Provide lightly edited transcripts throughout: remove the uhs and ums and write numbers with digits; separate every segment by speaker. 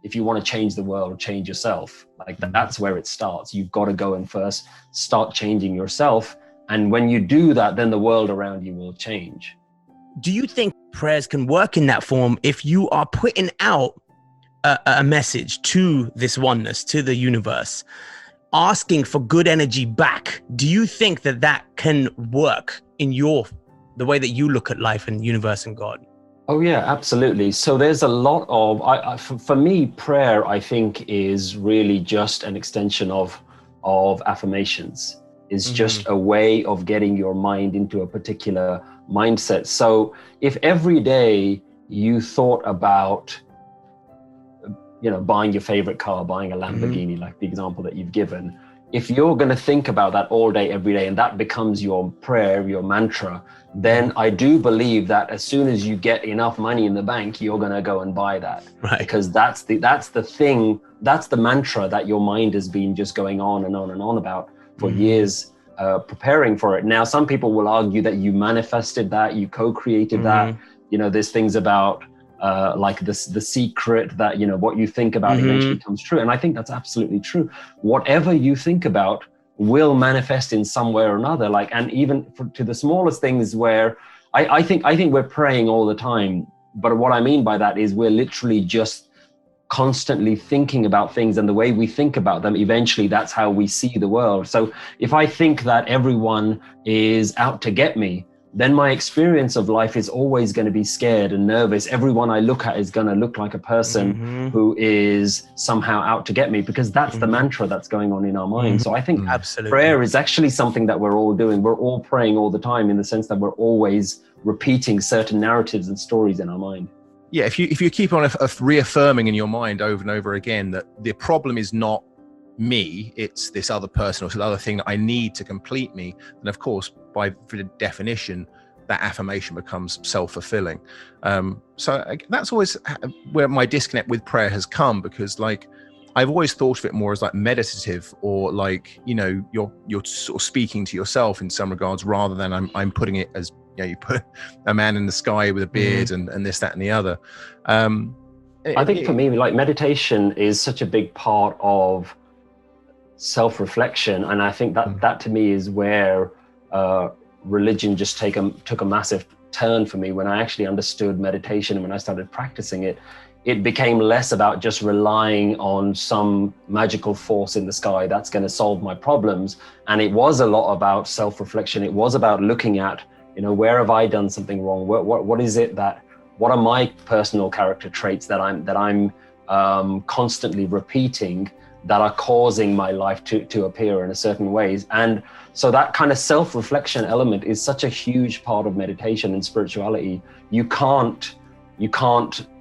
Speaker 1: if you want to change the world, change yourself. Like that's where it starts. You've got to go and first start changing yourself. And when you do that, then the world around you will change.
Speaker 2: Do you think prayers can work in that form if you are putting out a message to this oneness, to the universe, asking for good energy back? Do you think that that can work in the way that you look at life and universe and God?
Speaker 1: Oh yeah, absolutely. So there's a lot of, for me, prayer, I think, is really just an extension of affirmations. It's just a way of getting your mind into a particular mindset. So if every day you thought about, buying your favorite car, buying a Lamborghini, like the example that you've given, if you're going to think about that all day, every day, and that becomes your prayer, your mantra, then I do believe that as soon as you get enough money in the bank, you're going to go and buy that.
Speaker 2: Right.
Speaker 1: Because that's the thing, that's the mantra that your mind has been just going on and on and on about for years, preparing for it. Now, some people will argue that you manifested that, you co-created that. There's things about like the secret that, what you think about eventually comes true. And I think that's absolutely true. Whatever you think about will manifest in some way or another. And even to the smallest things where I think we're praying all the time. But what I mean by that is we're literally just constantly thinking about things, and the way we think about them, eventually that's how we see the world. So if I think that everyone is out to get me, then my experience of life is always going to be scared and nervous. Everyone I look at is going to look like a person who is somehow out to get me, because that's the mantra that's going on in our mind. So I think prayer is actually something that we're all doing. We're all praying all the time, in the sense that we're always repeating certain narratives and stories in our mind.
Speaker 3: Yeah, if you keep on reaffirming in your mind over and over again that the problem is not me, it's this other person or some other thing that I need to complete me, then of course, by definition, that affirmation becomes self-fulfilling. So that's always where my disconnect with prayer has come, because I've always thought of it more as meditative, or you're sort of speaking to yourself in some regards, rather than I'm putting it as, you put a man in the sky with a beard and this, that, and the other.
Speaker 1: I think for me, meditation is such a big part of self-reflection, and I think that to me is where religion just took a massive turn for me. When I actually understood meditation and when I started practicing it, it became less about just relying on some magical force in the sky that's going to solve my problems, and it was a lot about self-reflection. It was about looking at, where have I done something wrong? What is it what are my personal character traits that I'm constantly repeating that are causing my life to appear in a certain ways? And so that kind of self-reflection element is such a huge part of meditation and spirituality. You can't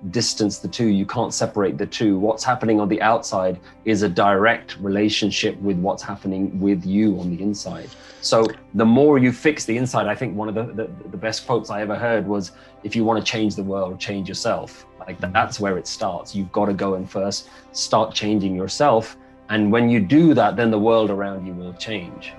Speaker 1: distance the two. You can't separate the two. What's happening on the outside is a direct relationship with what's happening with you on the inside. So the more you fix the inside, I think one of the best quotes I ever heard was, if you want to change the world, change yourself. That's where it starts. You've got to go and first start changing yourself. And when you do that, then the world around you will change.